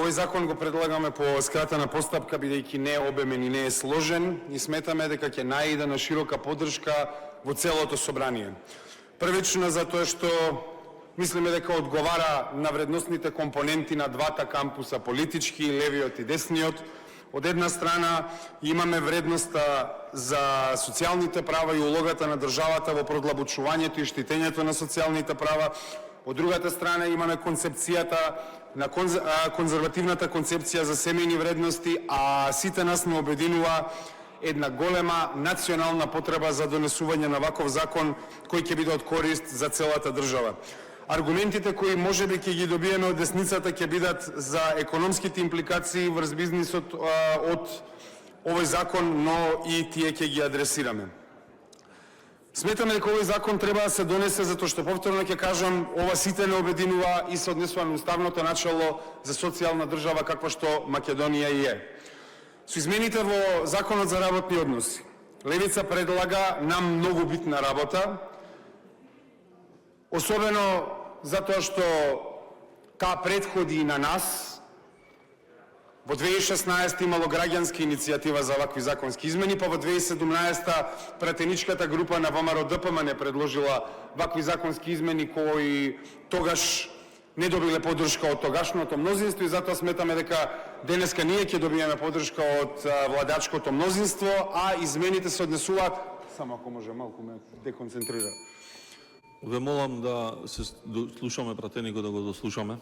Овој закон го предлагаме по скратена постапка, бидејќи не е обемен и не е сложен, и сметаме дека ќе најде на широка поддршка во целото собрание. Првично затоа што мислиме дека одговара на вредносните компоненти на двата кампуса, политички, левиот и десниот. Од една страна имаме вредноста за социјалните права и улогата на државата во продлабочувањето и штитењето на социјалните права. Од другата страна имаме концепцијата на конзервативната концепција за семејни вредности, а сите нас не обединува една голема национална потреба за донесување на ваков закон кој ќе биде од корист за целата држава. Аргументите кои можеби ќе ги добиеме од десницата ќе бидат за економските импликации врз бизнисот од овој закон, но и тие ќе ги адресираме. Сметаме дека овој закон треба да се донесе затоа што, повторно ќе кажам, ова сите не обединува и се однесува на уставното начало за социјална држава каква што Македонија и е. Со измените во Законот за работни односи, левица предлага нам многу битна работа, особено затоа што таа претходи на нас. Во 2016 имало граѓанска иницијатива за вакви законски измени, па во 2017 пратеничката група на ВМРО-ДПМН предложила вакви законски измени кои тогаш не добиле поддршка од тогашното мнозинство, и затоа сметаме дека денеска ние ќе добиеме поддршка од владачкото мнозинство, а измените се однесуваат... Само ако може малку ме деконцентрира. Ве молам да се слушаме пратеникот, да го дослушаме.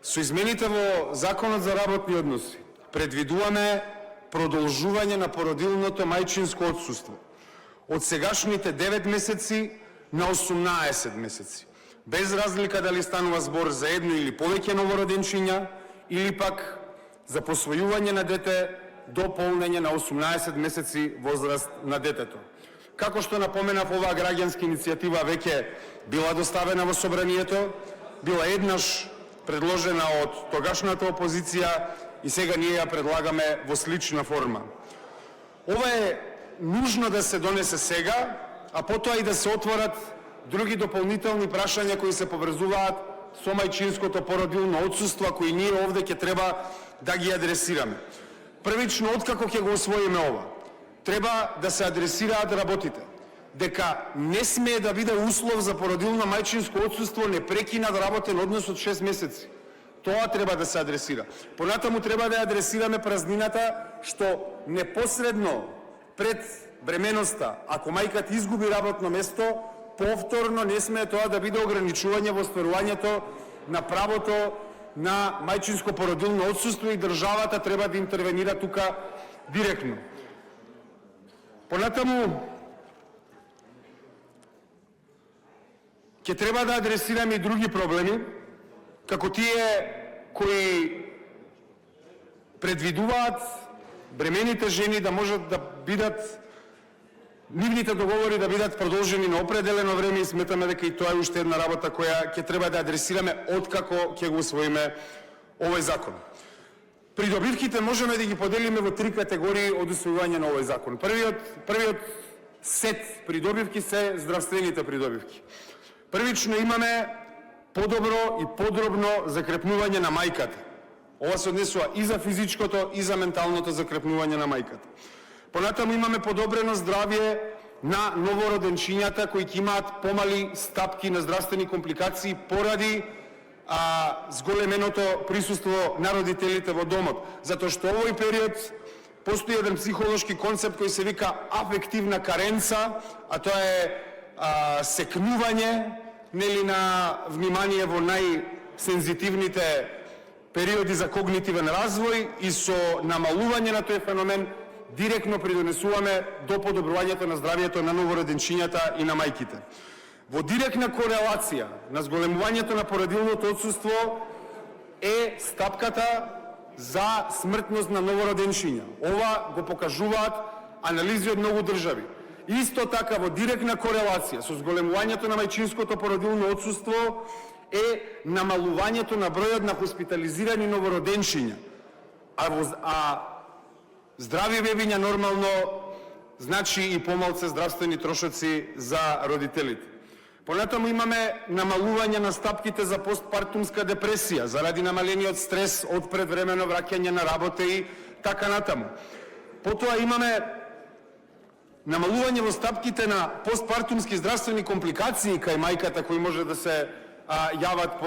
Со измените во Законот за работни односи предвидуваме продолжување на породилното мајчинско отсуство од сегашните 9 месеци на 18 месеци, без разлика дали станува збор за едно или повеќе новороденчиња или пак за посвојување на дете до полнење на 18 месеци возраст на детето. Како што напоменав, оваа граѓанска иницијатива веќе била доставена во собранието, била еднаш предложена од тогашната опозиција и сега ние ја предлагаме во слична форма. Ова е нужно да се донесе сега, а потоа и да се отворат други дополнителни прашања кои се поврзуваат со мајчинското породилно отсуство, кои ние овде ќе треба да ги адресираме. Првично, откако ќе го освоиме ова, треба да се адресираат работите, дека не смее да биде услов за породилно мајчинско отсуство непрекинат работен однос од 6 месеци. Тоа треба да се адресира. Понатаму треба да адресираме празнината што непосредно пред бременоста, ако мајката изгуби работно место, повторно не смее тоа да биде ограничување во остварувањето на правото на мајчинско породилно отсуство, и државата треба да интервенира тука директно. Понатаму ќе треба да адресираме и други проблеми, како тие кои предвидуваат бремените жени да можат да бидат, нивните договори да бидат продолжени на определено време, и сметаме дека и тоа е уште една работа која ќе треба да адресираме откако ќе го усвоиме овој закон. Придобивките можеме да ги поделиме во 3 категории од усвојување на овој закон. Првиот сет придобивки се здравствените придобивки. Првично имаме подобро и подробно закрепнување на мајката. Ова се однесува и за физичкото и за менталното закрепнување на мајката. Понатаму имаме подобрено здравје на новороденчињата кои ќе имаат помали стапки на здравствени компликации поради зголеменото присуство на родителите во домот. Затоа што овој период постои еден психолошки концепт кој се вика афективна каренца, а тоа е секнување на внимание во најсензитивните периоди за когнитивен развој, и со намалување на тој феномен директно придонесуваме до подобрувањето на здравјето на новороденчињата и на мајките. Во директна корелација на зголемувањето на породилното отсуство е стапката за смртност на новороденчиња. Ова го покажуваат анализи од многу држави. Исто така, во директна корелација со зголемувањето на мајчинското породилно отсуство е намалувањето на бројот на хоспитализирани новороденчиња. А здрави бебиња нормално значи и помалце здравствени трошоци за родителите. Понатаму имаме намалување на стапките за постпартумска депресија, заради намалениот стрес од предвремено враќање на работа и така натаму. Потоа имаме намалување во стапките на постпартумски здравствени компликации кај мајката кои може да се јават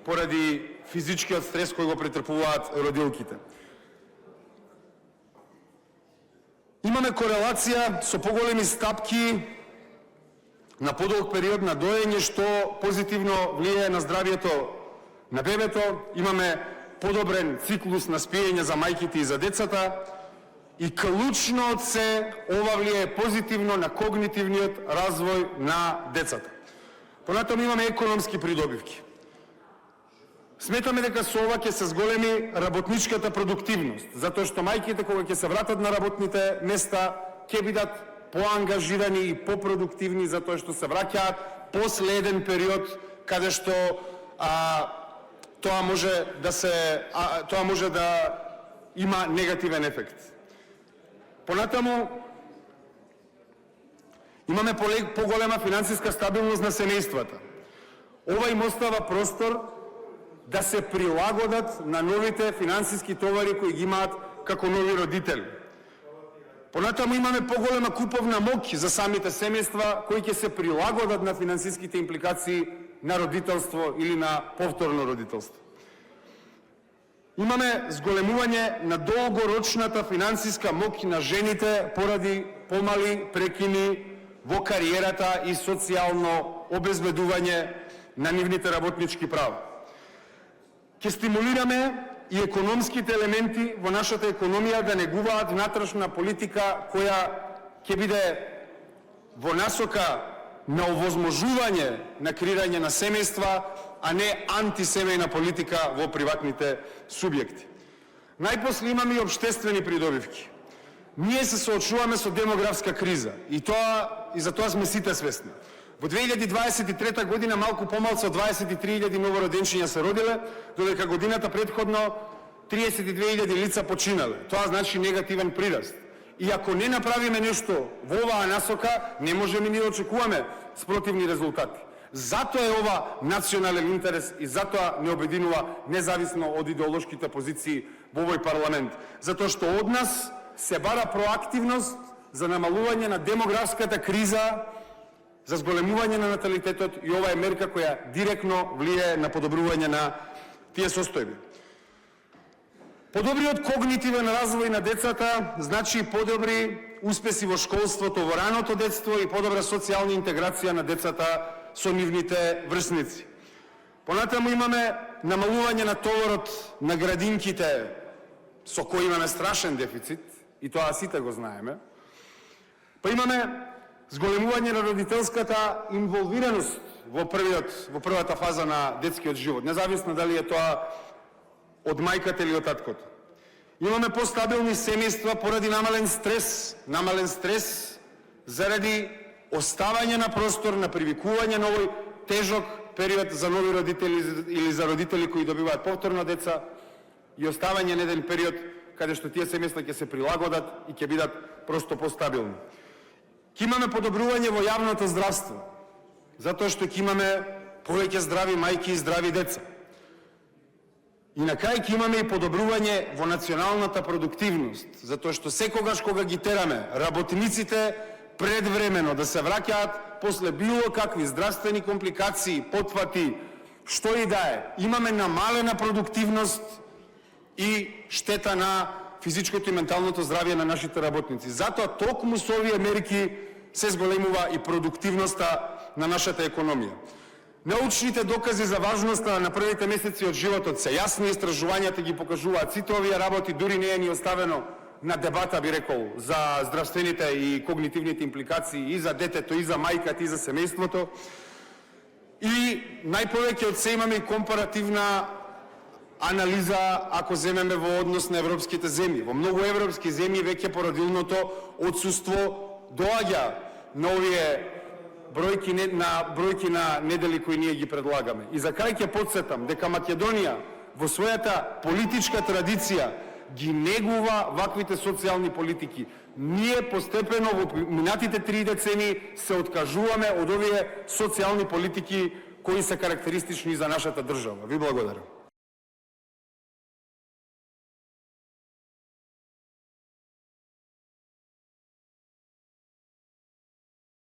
поради физичкиот стрес кој го претрпуваат родилките. Имаме корелација со поголеми стапки на подолг период на доење, што позитивно влијае на здравието на бебето. Имаме подобрен циклус на спиење за мајките и за децата. И клучно од се, ова влијае позитивно на когнитивниот развој на децата. Понатаму имаме економски придобивки. Сметаме дека со ова ќе се зголеми работничката продуктивност, затоа што мајките кога ќе се вратат на работните места ќе бидат поангажирани и попродуктивни, затоа што се враќаат после еден период каде што тоа може да има негативен ефект. Понатаму имаме поголема финансиска стабилност на семејствата. Ова им остава простор да се прилагодат на новите финансиски товари кои ги имаат како нови родители. Понатаму имаме поголема куповна моќ за самите семејства кои ќе се прилагодат на финансиските импликации на родителство или на повторно родителство. Имаме зголемување на долгорочната финансиска моќ на жените поради помали прекини во кариерата и социјално обезбедување на нивните работнички права. Ќе стимулираме и економските елементи во нашата економија да негуваат внатрешна политика која ќе биде во насока на овозможување на креирање на семејства, а не антисемејна политика во приватните субјекти. Најпосле имаме и општествени придобивки. Ние се соочуваме со демографска криза и за тоа сме сите свесни. Во 2023 година малку помалку од 23.000 новороденчиња се родиле, додека годината претходно 32.000 лица починале. Тоа значи негативен прираст. И ако не направиме нешто во оваа насока, не можеме ни да очекуваме спротивни резултати. Затоа е ова национален интерес и затоа не обединува независно од идеолошките позиции во овој парламент. Затоа што од нас се бара проактивност за намалување на демографската криза, за зголемување на наталитетот, и ова е мерка која директно влијае на подобрување на тие состојби. Подобриот когнитивен развој на децата значи подобри успеси во школството во раното детство и подобра социјална интеграција на децата со нивните врсници. Понатаму имаме намалување на товарот на градинките, со кој имаме страшен дефицит, и тоа сите го знаеме. Па имаме зголемување на родителската инволвираност во првата фаза на детскиот живот, независно дали е тоа од мајката или од таткото. Имаме постабилни семејства поради намален стрес заради оставање на простор на привикување на овој тежок период за нови родители или за родители кои добиваат повторно деца и оставање на еден период каде што тие семејства ќе се прилагодат и ќе бидат просто постабилни. Ќе имаме подобрување во јавното здравство, затоа што ќе имаме повеќе здрави мајки и здрави деца. И на крај ќе имаме и подобрување во националната продуктивност, затоа што секогаш кога ги тераме работниците предвремено да се враќаат после било какви здравствени компликации, потвати, што и да е, имаме намалена продуктивност и штета на физичкото и менталното здравје на нашите работници. Затоа токму со овие мерки се зголемува и продуктивноста на нашата економија. Научните докази за важноста на првите месеци од животот се јасни, истражувањата ги покажуваат сите овие работи, дури не е ни оставено на дебата, би рекол, за здравствените и когнитивните импликации и за детето, и за мајката, и за семејството. И најповеќе од се имаме и компаративна анализа, ако земеме во однос на европските земји. Во многу европски земји веќе породилното отсуство доаѓа на овие бројки на недели кои ние ги предлагаме. И за крај ќе потсетам дека Македонија во својата политичка традиција ги негува ваквите социјални политики. Ние постепено во минатите 3 децени се откажуваме од овие социјални политики кои се карактеристични за нашата држава. Ви благодарам.